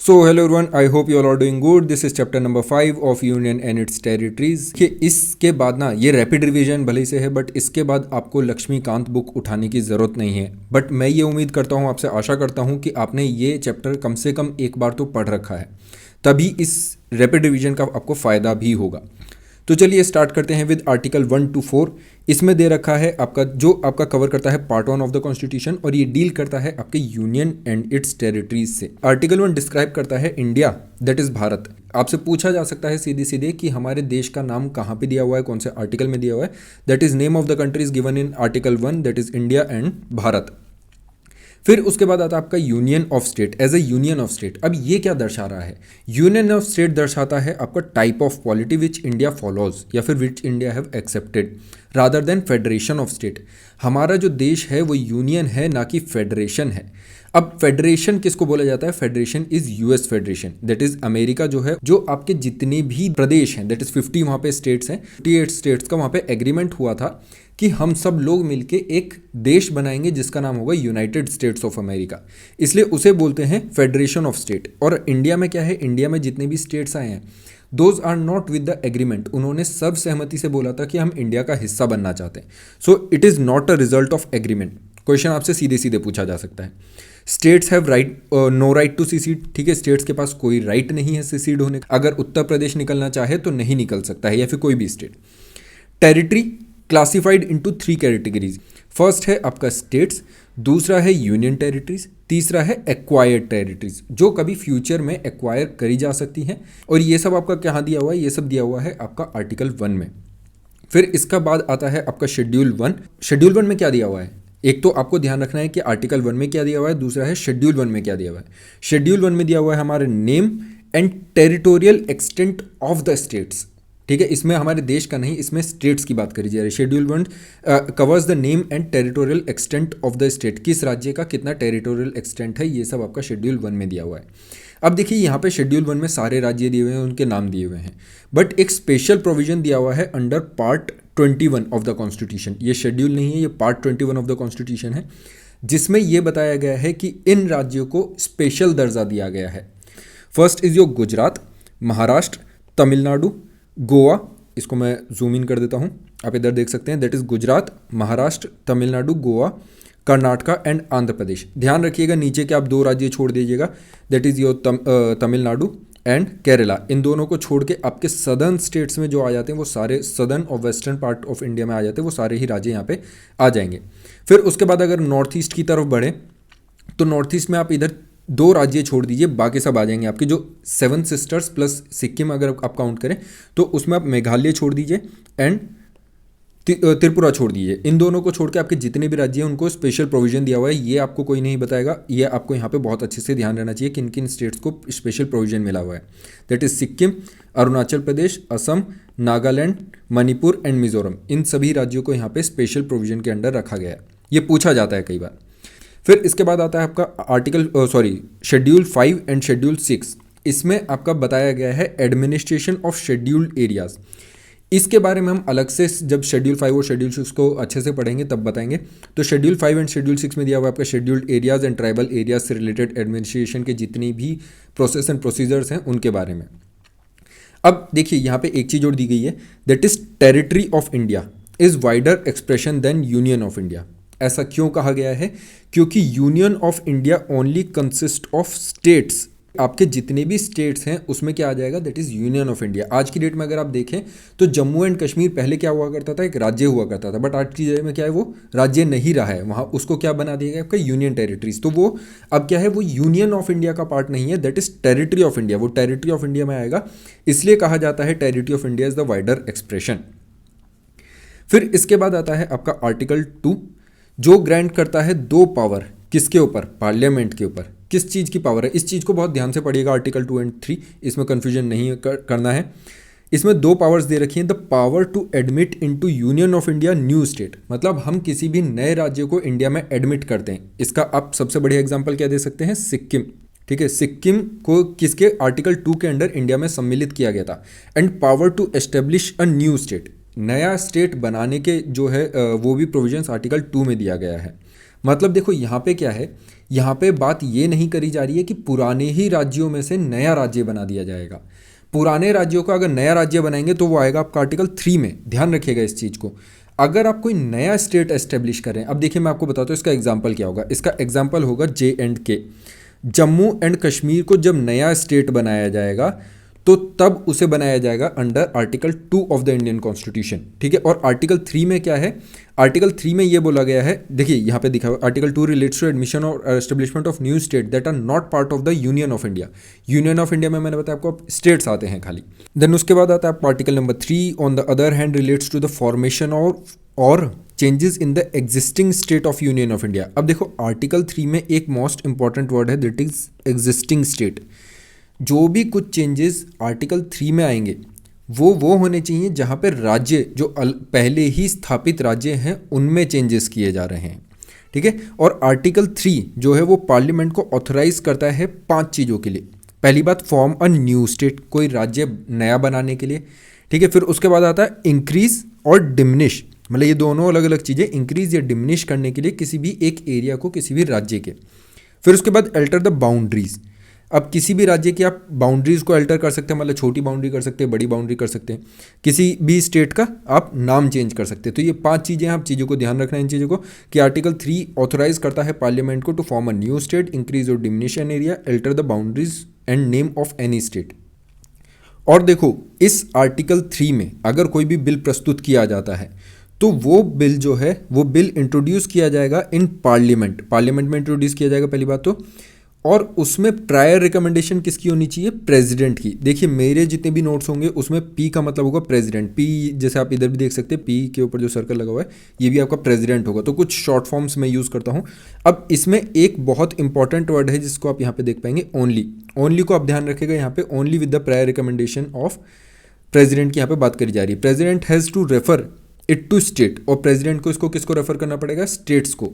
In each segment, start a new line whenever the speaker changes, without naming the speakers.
So hello everyone, I hope you all are doing good. This is chapter number 5 of union and its territories. कि इसके बाद ना ये rapid revision भले से है, बट इसके बाद आपको लक्ष्मीकांत बुक उठाने की ज़रूरत नहीं है। बट मैं ये उम्मीद करता हूँ, आपसे आशा करता हूँ कि आपने ये चैप्टर कम से कम एक बार तो पढ़ रखा है, तभी इस रैपिड रिवीजन का आपको फ़ायदा भी होगा। तो चलिए स्टार्ट करते हैं विद आर्टिकल 1 to 4। इसमें दे रखा है आपका जो आपका कवर करता है पार्ट 1 ऑफ द कॉन्स्टिट्यूशन, और ये डील करता है आपके यूनियन एंड इट्स टेरिटरीज से। आर्टिकल 1 डिस्क्राइब करता है इंडिया, दैट इज भारत। आपसे पूछा जा सकता है सीधे सीधे कि हमारे देश का नाम कहाँ पे दिया हुआ है, कौन से आर्टिकल में दिया हुआ है। That is name of the country is given in article 1, that is India and Bharat. फिर उसके बाद आता है आपका union of state. As a union of state, अब ये क्या दर्शा रहा है? यूनियन ऑफ स्टेट दर्शाता है आपका type of polity which India follows या फिर which India have accepted rather than federation of state. हमारा जो देश है वो यूनियन है, ना कि फेडरेशन है। अब फेडरेशन किसको बोला जाता है? Federation is US federation, that is America जो है, जो आपके जितने भी प्रदेश हैं, दैट इज 50 वहाँ पे स्टेट्स हैं, 58 स्टेट्स का वहाँ पे एग्रीमेंट हुआ था कि हम सब लोग मिलके एक देश बनाएंगे जिसका नाम होगा यूनाइटेड स्टेट्स ऑफ अमेरिका। इसलिए उसे बोलते हैं फेडरेशन ऑफ स्टेट। और इंडिया में क्या है? इंडिया में जितने भी स्टेट्स आए हैं, those are not with the agreement. उन्होंने सब सहमति से बोला था कि हम इंडिया का हिस्सा बनना चाहते हैं। So it is not a result of agreement. Question आपसे सीधे सीधे पूछा जा सकता है, states have right no right to secede. ठीक है, स्टेट्स के पास कोई राइट नहीं है सीसीड होने का। अगर उत्तर प्रदेश निकलना चाहे तो नहीं निकल सकता है, या फिर कोई भी state. Territory classified into 3 categories. First है आपका स्टेट्स, दूसरा है यूनियन टेरिटरीज, तीसरा है एक्वायर्ड टेरिटरीज, जो कभी फ्यूचर में एक्वायर करी जा सकती हैं। और ये सब आपका कहाँ दिया हुआ है? ये सब दिया हुआ है आपका आर्टिकल 1 में। फिर इसका बाद आता है आपका शेड्यूल 1। शेड्यूल 1 में क्या दिया हुआ है? एक तो आपको ध्यान रखना है कि आर्टिकल 1 में क्या दिया हुआ है, दूसरा है शेड्यूल 1 में क्या दिया हुआ है। शेड्यूल 1 में दिया हुआ है हमारे name and territorial extent of the states. ठीक है, इसमें हमारे देश का नहीं, इसमें स्टेट्स की बात करी जा रही है। Schedule 1 covers the name and territorial extent of the state. किस राज्य का कितना टेरिटोरियल एक्सटेंट है, ये सब आपका शेड्यूल 1 में दिया हुआ है। अब देखिए यहाँ पे शेड्यूल 1 में सारे राज्य दिए हुए हैं, उनके नाम दिए हुए हैं, बट एक स्पेशल प्रोविजन दिया हुआ है under part 21 of the constitution. ये शेड्यूल नहीं है, ये पार्ट 21 ऑफ द कॉन्स्टिट्यूशन है, जिसमें यह बताया गया है कि इन राज्यों को स्पेशल दर्जा दिया गया है। First is your Gujarat, Maharashtra, Tamil Nadu, Goa. इसको मैं जूम इन कर देता हूँ, आप इधर देख सकते हैं। That is Gujarat, Maharashtra, Tamil Nadu, Goa, Karnataka and Andhra Pradesh. ध्यान रखिएगा नीचे के आप 2 राज्य छोड़ दीजिएगा, that is your Tamil Nadu and Kerala. इन दोनों को छोड़ के आपके सदर्न स्टेट्स में जो आ जाते हैं, वो सारे सदर्न और वेस्टर्न पार्ट ऑफ इंडिया में आ जाते हैं, वो सारे ही राज्य यहाँ पे आ जाएंगे। फिर उसके बाद अगर नॉर्थ ईस्ट की तरफ बढ़े तो नॉर्थ ईस्ट में आप इधर 2 राज्य छोड़ दीजिए, बाकी सब आ जाएंगे आपके। जो 7 सिस्टर्स प्लस सिक्किम अगर आप काउंट करें तो उसमें आप मेघालय छोड़ दीजिए एंड त्रिपुरा छोड़ दीजिए। इन दोनों को छोड़ के आपके जितने भी राज्य हैं उनको स्पेशल प्रोविजन दिया हुआ है। ये आपको कोई नहीं बताएगा, ये आपको यहाँ पे बहुत अच्छे से ध्यान रहना चाहिए किन किन स्टेट्स को स्पेशल प्रोविजन मिला हुआ है। That is Sikkim, Arunachal Pradesh, Assam, Nagaland, Manipur and Mizoram. इन सभी राज्यों को यहाँ पे स्पेशल प्रोविजन के अंडर रखा गया है। ये पूछा जाता है कई बार। फिर इसके बाद आता है आपका शेड्यूल 5 एंड शेड्यूल 6। इसमें आपका बताया गया है एडमिनिस्ट्रेशन ऑफ शेड्यूल्ड एरियाज। इसके बारे में हम अलग से जब शेड्यूल 5 और शेड्यूल 6 को अच्छे से पढ़ेंगे तब बताएंगे। तो शेड्यूल 5 एंड शेड्यूल 6 में दिया हुआ आपका scheduled areas and tribal areas से रिलेटेड एडमिनिस्ट्रेशन के जितनी भी प्रोसेस एंड प्रोसीजर्स हैं उनके बारे में। अब देखिए यहाँ पे एक चीज़ और दी गई है, that is territory of India is wider expression than union of India. ऐसा क्यों कहा गया है? क्योंकि union of India only consist of states. आपके जितने भी स्टेट्स हैं उसमें क्या आ जाएगा? That is union of India. आज की डेट में अगर आप देखें तो जम्मू एंड कश्मीर पहले क्या हुआ करता था? एक राज्य हुआ करता था, बट आज की डेट में क्या है, वो राज्य नहीं रहा है। वहाँ उसको क्या बना दिया गया आपका? Union territories. तो वो अब क्या है, वो यूनियन ऑफ इंडिया का पार्ट नहीं है, that is territory of India. वो टेरिटरी ऑफ इंडिया में आएगा, इसलिए कहा जाता है territory of India is the wider expression. फिर इसके बाद आता है आपका आर्टिकल 2, जो ग्रांट करता है 2 पावर। किसके ऊपर? पार्लियामेंट के ऊपर। किस चीज़ की पावर है? इस चीज़ को बहुत ध्यान से पढ़िएगा, आर्टिकल 2 एंड 3, इसमें कन्फ्यूजन नहीं करना है। इसमें 2 पावर्स दे रखी हैं, the power to admit into union of India new state. मतलब हम किसी भी नए राज्य को इंडिया में एडमिट करते हैं। इसका आप सबसे बढ़िया एग्जाम्पल क्या दे सकते हैं? सिक्किम। ठीक है, सिक्किम को किसके? आर्टिकल 2 के अंडर इंडिया में सम्मिलित किया गया था। And power to establish a new state, नया स्टेट बनाने के जो है वो भी प्रोविजंस आर्टिकल 2 में दिया गया है। मतलब देखो यहाँ पे क्या है यहाँ पे बात ये नहीं करी जा रही है कि पुराने ही राज्यों में से नया राज्य बना दिया जाएगा। पुराने राज्यों का अगर नया राज्य बनाएंगे तो वो आएगा आपका आर्टिकल 3 में, ध्यान रखिएगा इस चीज़ को। अगर आप कोई नया स्टेट एस्टेब्लिश कर रहे हैं, अब देखिए मैं आपको बताता हूँ इसका एग्जाम्पल क्या होगा। इसका एग्जाम्पल होगा J&K। जम्मू एंड कश्मीर को जब नया स्टेट बनाया जाएगा तो तब उसे बनाया जाएगा under article 2 of the Indian constitution, ठीक है। और आर्टिकल 3 में क्या है, आर्टिकल 3 में ये बोला गया है, देखिए यहाँ पे दिखा हुआ, आर्टिकल 2 रिलेट्स टू एडमिशन और establishment of new state that are not part of the union of India. Union of India में मैंने बताया आपको स्टेट्स आते हैं खाली। देन उसके बाद आता है article number 3 on the other hand relates to the formation और changes in the existing state of union of India. अब देखो आर्टिकल 3 में एक मोस्ट इंपॉर्टेंट वर्ड है दैट इज एग्जिस्टिंग स्टेट। जो भी कुछ चेंजेस आर्टिकल 3 में आएंगे वो होने चाहिए जहाँ पे राज्य जो पहले ही स्थापित राज्य हैं उनमें चेंजेस किए जा रहे हैं, ठीक है। और आर्टिकल 3 जो है वो पार्लियामेंट को ऑथराइज करता है 5 चीज़ों के लिए। पहली बात, फॉर्म अ न्यू स्टेट, कोई राज्य नया बनाने के लिए, ठीक है। फिर उसके बाद आता है इंक्रीज और डिमिनिश, मतलब ये दोनों अलग अलग चीज़ें, इंक्रीज या डिमिनिश करने के लिए किसी भी एक एरिया को, किसी भी राज्य के। फिर उसके बाद अल्टर द बाउंड्रीज। अब किसी भी राज्य की आप बाउंड्रीज को अल्टर कर सकते हैं, मतलब छोटी बाउंड्री कर सकते हैं, बड़ी बाउंड्री कर सकते हैं। किसी भी स्टेट का आप नाम चेंज कर सकते हैं। तो ये 5 चीज़ें, आप चीज़ों को ध्यान रखना है इन चीज़ों को, कि आर्टिकल 3 ऑथोराइज करता है पार्लियामेंट को to form a new state, increase और diminish an area, alter the boundaries and name of any state. और देखो इस आर्टिकल 3 में अगर कोई भी बिल प्रस्तुत किया जाता है तो वो बिल जो है वो बिल इंट्रोड्यूस किया जाएगा इन पार्लियामेंट में इंट्रोड्यूस किया जाएगा पहली बात तो। और उसमें प्रायर रिकमेंडेशन किसकी होनी चाहिए, प्रेसिडेंट की। देखिए मेरे जितने भी नोट्स होंगे उसमें पी का मतलब होगा प्रेसिडेंट। पी जैसे आप इधर भी देख सकते हैं, पी के ऊपर जो सर्कल लगा हुआ है ये भी आपका प्रेसिडेंट होगा। तो कुछ शॉर्ट फॉर्म्स मैं यूज़ करता हूँ। अब इसमें एक बहुत इंपॉर्टेंट वर्ड है जिसको आप यहाँ पे देख पाएंगे, ओनली को आप ध्यान रखिएगा। यहाँ पे only with the prior recommendation of president की यहाँ पे बात करी जा रही है। President has to refer it to state, और प्रेसिडेंट को इसको किसको रेफर करना पड़ेगा, स्टेट्स को।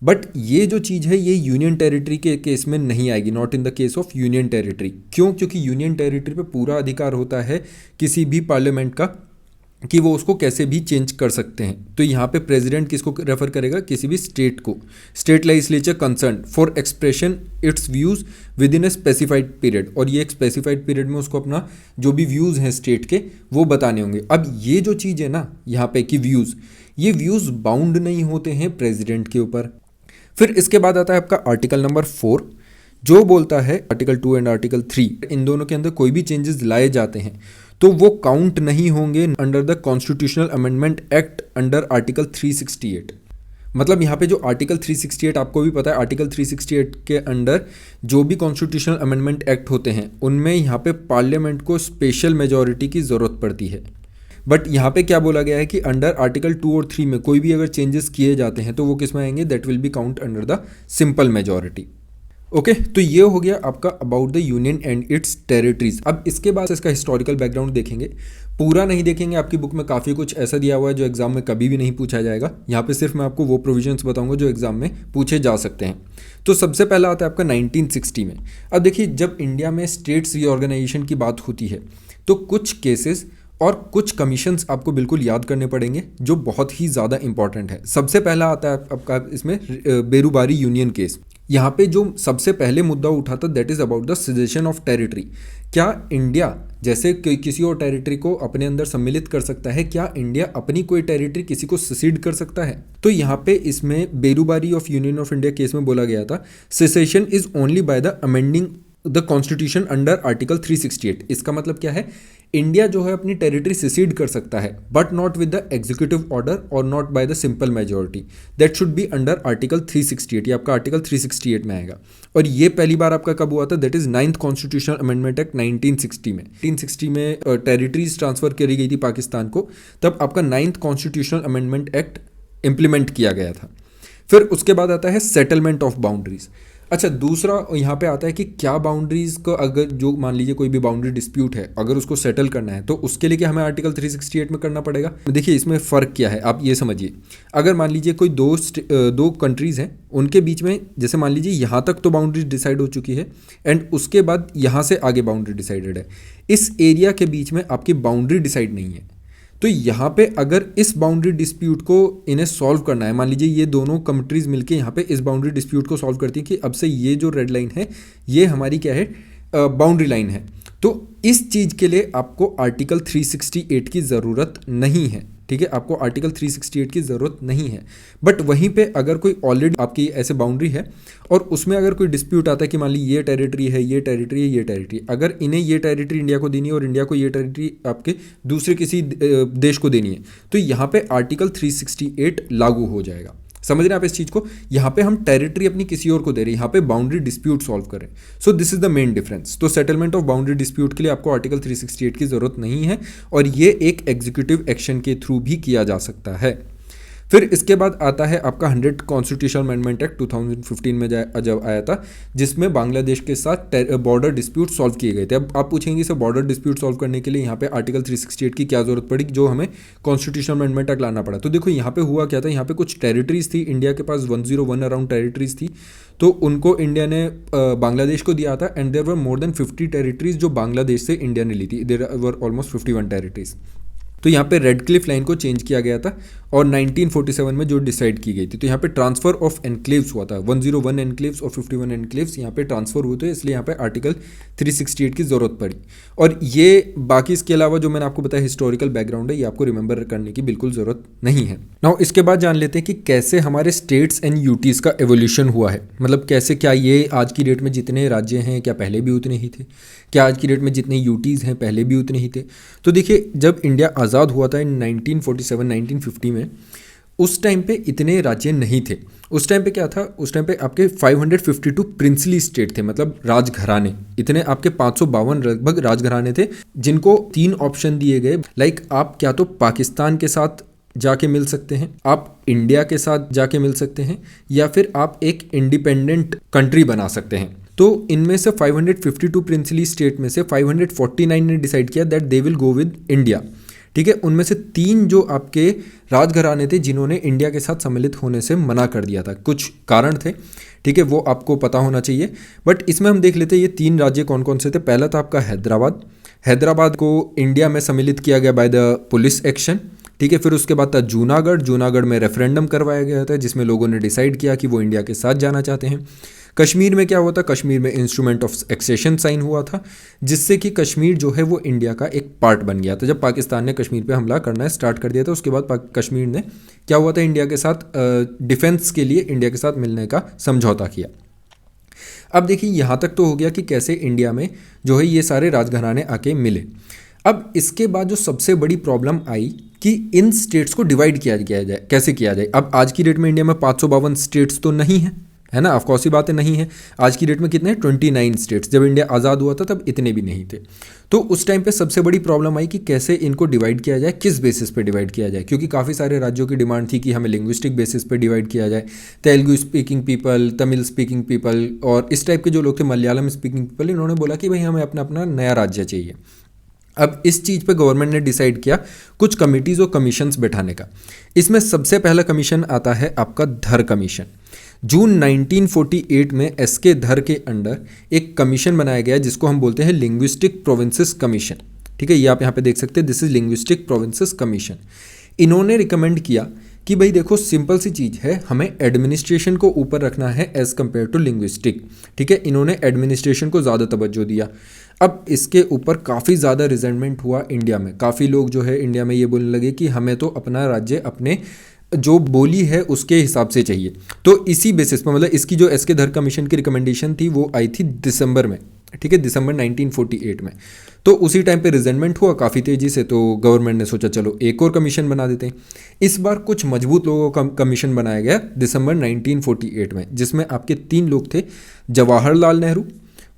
बट ये जो चीज़ है ये यूनियन टेरिटरी के केस में नहीं आएगी, not in the case of union territory. क्यों? क्योंकि यूनियन टेरिटरी पे पूरा अधिकार होता है किसी भी पार्लियामेंट का कि वो उसको कैसे भी चेंज कर सकते हैं। तो यहाँ पे प्रेसिडेंट किसको रेफर करेगा, किसी भी स्टेट को। State legislature concern for expression it's views with in a specified period, और ये एक स्पेसिफाइड पीरियड में उसको अपना जो भी व्यूज़ हैं स्टेट के वो बताने होंगे। अब ये जो चीज़ है ना यहाँ पे कि व्यूज़, ये व्यूज़ बाउंड नहीं होते हैं प्रेसिडेंट के ऊपर। फिर इसके बाद आता है आपका आर्टिकल नंबर 4 जो बोलता है आर्टिकल 2 एंड आर्टिकल 3, इन दोनों के अंदर कोई भी चेंजेस लाए जाते हैं तो वो काउंट नहीं होंगे under the constitutional amendment act under article 368। मतलब यहाँ पे जो आर्टिकल 368 आपको भी पता है, आर्टिकल 368 के अंडर जो भी कॉन्स्टिट्यूशनल अमेंडमेंट एक्ट होते हैं उनमें यहाँ पे पार्लियामेंट को स्पेशल मेजॉरिटी की ज़रूरत पड़ती है। बट यहाँ पे क्या बोला गया है कि अंडर आर्टिकल 2 और 3 में कोई भी अगर चेंजेस किए जाते हैं तो वो किस में आएंगे, that will be count under the simple majority. Okay, तो ये हो गया आपका about the union and its territories. अब इसके बाद इसका हिस्टोरिकल बैकग्राउंड देखेंगे, पूरा नहीं देखेंगे, आपकी बुक में काफ़ी कुछ ऐसा दिया हुआ है जो एग्जाम में कभी भी नहीं पूछा जाएगा। यहाँ पे सिर्फ मैं आपको वो प्रोविजंस बताऊंगा जो एग्जाम में पूछे जा सकते हैं। तो सबसे पहला आता है आपका 1960 में। अब देखिए जब इंडिया में स्टेट्स रीऑर्गेनाइजेशन की बात होती है तो कुछ केसेस और कुछ कमीशंस आपको बिल्कुल याद करने पड़ेंगे जो बहुत ही ज़्यादा इंपॉर्टेंट है। सबसे पहला आता है आपका इसमें बेरूबारी यूनियन केस। यहाँ पे जो सबसे पहले मुद्दा उठा था that is about the caseation of territory. क्या इंडिया जैसे किसी और टेरिटरी को अपने अंदर सम्मिलित कर सकता है, क्या इंडिया अपनी कोई टेरिटरी किसी को सिसीड कर सकता है? तो यहाँ पे इसमें Berubari of union of India case में बोला गया था cessation is only by the amending the constitution under article 368। इसका मतलब क्या है, इंडिया जो है अपनी टेरिटरी सिसीड कर सकता है but not with the executive order और not by the simple majority, that should be under article 368। ये आपका आर्टिकल 368 में आएगा। और ये पहली बार आपका कब हुआ था, that is 9th constitutional amendment act 1960 में। 1960 में टेरिटरीज ट्रांसफर करी गई थी पाकिस्तान को, तब आपका 9th constitutional amendment act implement किया गया था। फिर उसके बाद आता है सेटलमेंट ऑफ बाउंड्रीज। अच्छा, दूसरा यहाँ पे आता है कि क्या बाउंड्रीज को अगर जो मान लीजिए कोई भी बाउंड्री डिस्प्यूट है अगर उसको सेटल करना है तो उसके लिए क्या हमें आर्टिकल 368 में करना पड़ेगा। देखिए इसमें फ़र्क क्या है आप ये समझिए। अगर मान लीजिए कोई दो कंट्रीज़ हैं उनके बीच में, जैसे मान लीजिए यहाँ तक तो बाउंड्री डिसाइड हो चुकी है एंड उसके बाद यहाँ से आगे बाउंड्री डिसाइडेड है, इस एरिया के बीच में आपकी बाउंड्री डिसाइड नहीं है, तो यहाँ पे अगर इस बाउंड्री डिस्प्यूट को इन्हें सॉल्व करना है, मान लीजिए ये दोनों कंट्रीज मिलके यहाँ पे इस बाउंड्री डिस्प्यूट को सॉल्व करती हैं कि अब से ये जो रेड लाइन है ये हमारी क्या है, बाउंड्री लाइन है। तो इस चीज़ के लिए आपको आर्टिकल 368 की ज़रूरत नहीं है, ठीक है, आपको आर्टिकल 368 की ज़रूरत नहीं है। बट वहीं पे अगर कोई ऑलरेडी आपकी ऐसे बाउंड्री है और उसमें अगर कोई डिस्प्यूट आता है कि मान ली ये टेरिटरी है, ये टेरिटरी है, ये टेरिटरी, अगर इन्हें ये टेरिटरी इंडिया को देनी है और इंडिया को ये टेरिटरी आपके दूसरे किसी देश को देनी है, तो यहाँ पे आर्टिकल 368 लागू हो जाएगा। समझ रहे हैं आप इस चीज़ को? यहाँ पे हम टेरिटरी अपनी किसी और को दे रहे हैं, यहाँ पे बाउंड्री डिस्प्यूट सॉल्व कर रहे हैं। So this is the main difference. तो सेटलमेंट ऑफ बाउंड्री डिस्प्यूट के लिए आपको आर्टिकल 368 की जरूरत नहीं है और ये एक एग्जीक्यूटिव एक्शन के थ्रू भी किया जा सकता है। फिर इसके बाद आता है आपका 100 कॉन्स्टिट्यूशनल अमेंडमेंट एक्ट 2015 में जब आया था, जिसमें बांग्लादेश के साथ बॉर्डर डिस्प्यूट सॉल्व किए गए थे। अब आप पूछेंगे सर बॉर्डर डिस्प्यूट सॉल्व करने के लिए यहाँ पे आर्टिकल 368 की क्या जरूरत पड़ी, जो हमें कॉन्स्टिट्यूशनल अमेंडमेंट एक्ट लाना पड़ा। तो देखो यहाँ पे हुआ क्या था, यहाँ पे कुछ टेरिटरीज थी, इंडिया के पास 101 अराउंड टेरिटरीज थी, तो उनको इंडिया ने बांग्लादेश को दिया था and there were more than 50 territories जो बांग्लादेश से इंडिया ने ली थी। There were almost 51 territories. तो यहाँ पे रेड क्लिफ लाइन को चेंज किया गया था और 1947 में जो डिसाइड की गई थी, तो यहाँ पे ट्रांसफर ऑफ एनक्लेव्स हुआ था, 101 एनक्लेव्स और 51 एनक्लेव्स यहाँ पे ट्रांसफर हुए थे, इसलिए यहाँ पे आर्टिकल 368 की ज़रूरत पड़ी। और ये बाकी इसके अलावा जो मैंने आपको बताया हिस्टोरिकल बैकग्राउंड है, ये आपको रिमेंबर करने की बिल्कुल ज़रूरत नहीं है। नाउ इसके बाद जान लेते हैं कि कैसे हमारे स्टेट्स एंड यूटीज़ का एवोल्यूशन हुआ है, मतलब कैसे, क्या ये आज की डेट में जितने राज्य हैं क्या पहले भी उतने ही थे, क्या आज की डेट में जितने यूटीज़ हैं पहले भी उतने ही थे। तो देखिए जब इंडिया आज़ाद हुआ था इन 1947-1950 में, उस टाइम पे इतने राज्य नहीं थे। उस टाइम पे क्या था, उस टाइम पे आपके 552 प्रिंसली स्टेट थे, मतलब राजघराने, इतने आपके 552 लगभग राजघराने थे, जिनको 3 ऑप्शन दिए गए, लाइक आप क्या तो पाकिस्तान के साथ जाके मिल सकते हैं, आप इंडिया के साथ जाके मिल सकते हैं, या फिर आप एक इंडिपेंडेंट कंट्री बना सकते हैं। तो इनमें से 552 प्रिंसली स्टेट में से 549 ने डिसाइड किया that they will go with India, ठीक है। उनमें से 3 जो आपके राजघराने थे जिन्होंने इंडिया के साथ सम्मिलित होने से मना कर दिया था, कुछ कारण थे, ठीक है, वो आपको पता होना चाहिए। बट इसमें हम देख लेते हैं ये 3 राज्य कौन कौन से थे। पहला था आपका हैदराबाद, हैदराबाद को इंडिया में सम्मिलित किया गया बाय द पुलिस एक्शन, ठीक है। फिर उसके बाद था जूनागढ़, जूनागढ़ में रेफरेंडम करवाया गया था जिसमें लोगों ने डिसाइड किया कि वो इंडिया के साथ जाना चाहते हैं। कश्मीर में क्या हुआ था, कश्मीर में इंस्ट्रूमेंट ऑफ एक्सेशन साइन हुआ था, जिससे कि कश्मीर जो है वो इंडिया का एक पार्ट बन गया था। जब पाकिस्तान ने कश्मीर पे हमला करना स्टार्ट कर दिया था, उसके बाद कश्मीर ने क्या हुआ था, इंडिया के साथ डिफेंस के लिए इंडिया के साथ मिलने का समझौता किया। अब देखिए यहाँ तक तो हो गया कि कैसे इंडिया में जो है ये सारे राजघराने आके मिले। अब इसके बाद जो सबसे बड़ी प्रॉब्लम आई कि इन स्टेट्स को डिवाइड किया जाए, कैसे किया जाए। अब आज की डेट में इंडिया में 552 स्टेट्स तो नहीं है ना, ऑफकोर्स ही बातें नहीं है। आज की डेट में कितने 29 स्टेट्स, जब इंडिया आज़ाद हुआ था तब इतने भी नहीं थे। तो उस टाइम पे सबसे बड़ी प्रॉब्लम आई कि कैसे इनको डिवाइड किया जाए, किस बेसिस पे डिवाइड किया जाए, क्योंकि काफ़ी सारे राज्यों की डिमांड थी कि हमें लिंग्विस्टिक बेसिस पे डिवाइड किया जाए, Telugu speaking people, Tamil speaking people और इस टाइप के जो लोग थे, मलयालम स्पीकिंग पीपल, इन्होंने बोला कि भाई हमें अपना अपना नया राज्य चाहिए। अब इस चीज़ पे गवर्नमेंट ने डिसाइड किया कुछ कमिटीज़ और कमीशंस बैठाने का। इसमें सबसे पहला कमीशन आता है आपका धर कमीशन। जून 1948 में एसके धर के अंडर एक कमीशन बनाया गया जिसको हम बोलते हैं लिंग्विस्टिक प्रोविंसेस कमीशन, ठीक है। ये आप यहाँ पे देख सकते हैं, this is linguistic provinces commission. इन्होंने रिकमेंड किया कि भाई देखो सिंपल सी चीज़ है, हमें एडमिनिस्ट्रेशन को ऊपर रखना है एज़ कम्पेयर टू लिंग्विस्टिक, ठीक है। इन्होंने एडमिनिस्ट्रेशन को ज़्यादा तवज्जो दिया। अब इसके ऊपर काफ़ी ज़्यादा रिजेंटमेंट हुआ इंडिया में, काफ़ी लोग जो है इंडिया में ये बोलने लगे कि हमें तो अपना राज्य अपने जो बोली है उसके हिसाब से चाहिए। तो इसी बेसिस पर, मतलब इसकी जो एसके धर कमीशन की रिकमेंडेशन थी वो आई थी दिसंबर में, ठीक है, दिसंबर 1948 में। तो उसी टाइम पे रिजेंटमेंट हुआ काफ़ी तेज़ी से, तो गवर्नमेंट ने सोचा चलो एक और कमीशन बना देते हैं। इस बार कुछ मजबूत लोगों का कमीशन बनाया गया दिसंबर 1948 में, जिसमें आपके 3 लोग थे, जवाहरलाल नेहरू,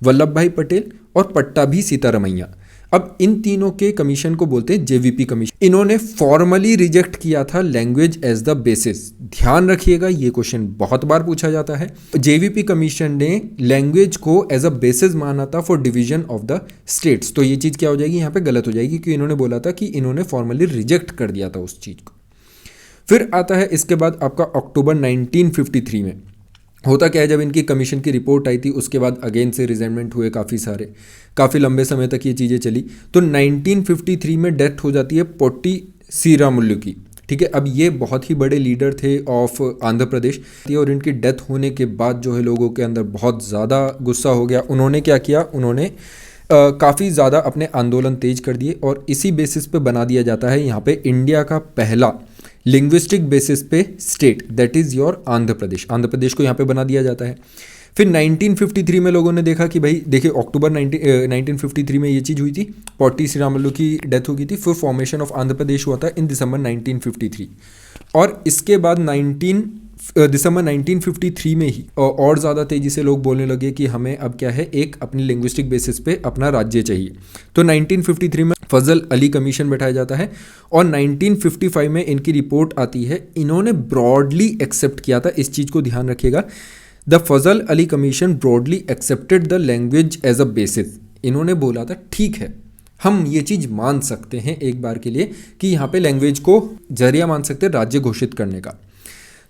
वल्लभ भाई पटेल और पट्टाभी सीतारमैया। अब इन तीनों के कमीशन को बोलते हैं जेवीपी कमीशन। इन्होंने फॉर्मली रिजेक्ट किया था लैंग्वेज एज द बेसिस। ध्यान रखिएगा ये क्वेश्चन बहुत बार पूछा जाता है। जेवीपी कमीशन ने लैंग्वेज को एज अ बेसिस माना था for division of the states. तो ये चीज़ क्या हो जाएगी, यहाँ पे गलत हो जाएगी, क्योंकि इन्होंने बोला था कि इन्होंने फॉर्मली रिजेक्ट कर दिया था उस चीज़ को। फिर आता है इसके बाद आपका अक्टूबर 1953 में। होता क्या है, जब इनकी कमीशन की रिपोर्ट आई थी उसके बाद अगेन से रिजेंटमेंट हुए काफ़ी सारे, काफ़ी लंबे समय तक ये चीज़ें चली। तो 1953 में डेथ हो जाती है पोट्टी श्रीरामुलु की। ठीक है, अब ये बहुत ही बड़े लीडर थे ऑफ आंध्र प्रदेश और इनकी डेथ होने के बाद जो है लोगों के अंदर बहुत ज़्यादा गुस्सा हो गया। उन्होंने क्या किया, उन्होंने काफ़ी ज़्यादा अपने आंदोलन तेज कर दिए और इसी बेसिस पे बना दिया जाता है यहाँ पे इंडिया का पहला लिंग्विस्टिक बेसिस पे state, that is your Andhra Pradesh. Andhra Pradesh को यहाँ पे बना दिया जाता है। फिर 1953 में लोगों ने देखा कि भाई देखिए अक्टूबर 1953 में ये चीज़ हुई थी, पोटी श्रीरामुलु की डेथ हो गई थी। फिर फॉर्मेशन ऑफ आंध्र प्रदेश हुआ था इन दिसंबर 1953 और इसके बाद दिसंबर 1953 में ही और ज़्यादा तेज़ी से लोग बोलने लगे कि हमें अब क्या है, एक अपनी लिंग्विस्टिक बेसिस पे अपना राज्य चाहिए। तो 1953 में फजल अली कमीशन बैठाया जाता है और 1955 में इनकी रिपोर्ट आती है। इन्होंने ब्रॉडली एक्सेप्ट किया था, इस चीज़ को ध्यान रखिएगा, the Fazal Ali commission broadly accepted the language as a basis. इन्होंने बोला था ठीक है, हम ये चीज़ मान सकते हैं एक बार के लिए कि यहाँ पे लैंग्वेज को जरिया मान सकते हैं राज्य घोषित करने का।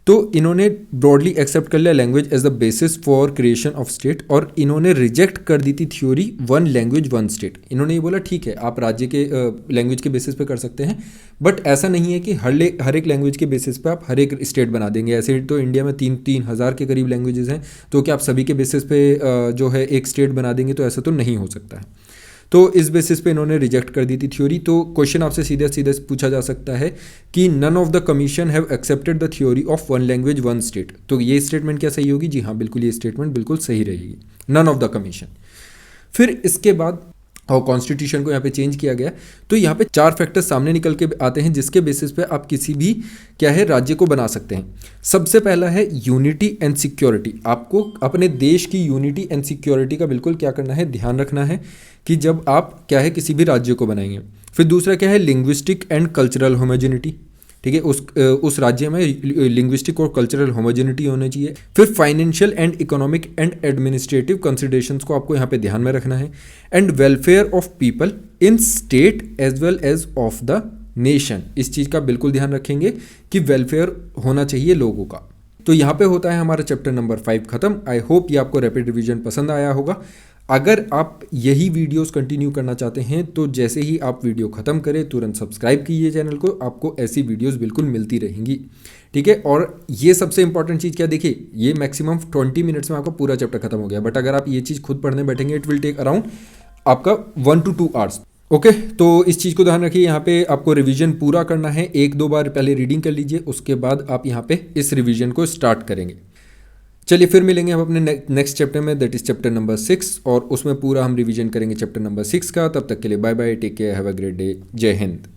तो इन्होंने ब्रॉडली एक्सेप्ट कर लिया language as the basis for creation of state और इन्होंने रिजेक्ट कर दी थी theory one language one state. इन्होंने ये बोला ठीक है, आप राज्य के लैंग्वेज के बेसिस पे कर सकते हैं, बट ऐसा नहीं है कि हर एक लैंग्वेज के बेसिस पे आप हर एक स्टेट बना देंगे। ऐसे तो इंडिया में 3,000 के करीब लैंग्वेजेस हैं, तो क्या आप सभी के बेसिस पे जो है एक स्टेट बना देंगे, तो ऐसा तो नहीं हो सकता है। तो इस बेसिस पे इन्होंने रिजेक्ट कर दी थी थ्योरी। तो क्वेश्चन आपसे सीधे सीधे पूछा जा सकता है कि none of the commission have accepted the theory of one language one state. तो ये स्टेटमेंट क्या सही होगी? जी हाँ, बिल्कुल ये स्टेटमेंट बिल्कुल सही रहेगी, नन ऑफ द कमीशन। फिर इसके बाद और कॉन्स्टिट्यूशन को यहाँ पे चेंज किया गया। तो यहाँ पे 4 फैक्टर्स सामने निकल के आते हैं जिसके बेसिस पे आप किसी भी क्या है राज्य को बना सकते हैं। सबसे पहला है यूनिटी एंड सिक्योरिटी। आपको अपने देश की यूनिटी एंड सिक्योरिटी का बिल्कुल क्या करना है, ध्यान रखना है कि जब आप क्या है किसी भी राज्य को बनाएंगे। फिर दूसरा क्या है, लिंग्विस्टिक एंड कल्चरल होमोजेनिटी। ठीक है, उस राज्य में लिंग्विस्टिक और कल्चरल होमोजेनिटी होनी चाहिए। फिर financial and economic and administrative considerations को आपको यहाँ पे ध्यान में रखना है। And welfare of people in state as well as of the nation. इस चीज़ का बिल्कुल ध्यान रखेंगे कि वेलफेयर होना चाहिए लोगों का। तो यहाँ पे होता है हमारा चैप्टर नंबर 5 खत्म। आई होप ये आपको रैपिड रिवीजन पसंद आया होगा। अगर आप यही वीडियोस कंटिन्यू करना चाहते हैं तो जैसे ही आप वीडियो ख़त्म करें तुरंत सब्सक्राइब कीजिए चैनल को, आपको ऐसी वीडियोस बिल्कुल मिलती रहेंगी। ठीक है, और ये सबसे इंपॉर्टेंट चीज़ क्या, देखिए ये मैक्सिमम 20 मिनट्स में आपका पूरा चैप्टर खत्म हो गया, बट अगर आप ये चीज़ खुद पढ़ने बैठेंगे इट विल टेक अराउंड आपका 1 to 2 आवर्स। ओके, तो इस चीज़ को ध्यान रखिए, यहाँ पे आपको रिवीजन पूरा करना है। 1-2 बार पहले रीडिंग कर लीजिए, उसके बाद आप यहाँ पे इस रिवीजन को स्टार्ट करेंगे। चलिए फिर मिलेंगे हम अपने नेक्स्ट चैप्टर में, दैट इज चैप्टर नंबर 6, और उसमें पूरा हम रिवीजन करेंगे चैप्टर नंबर 6 का। तब तक के लिए bye bye, take care, have a great day, जय हिंद।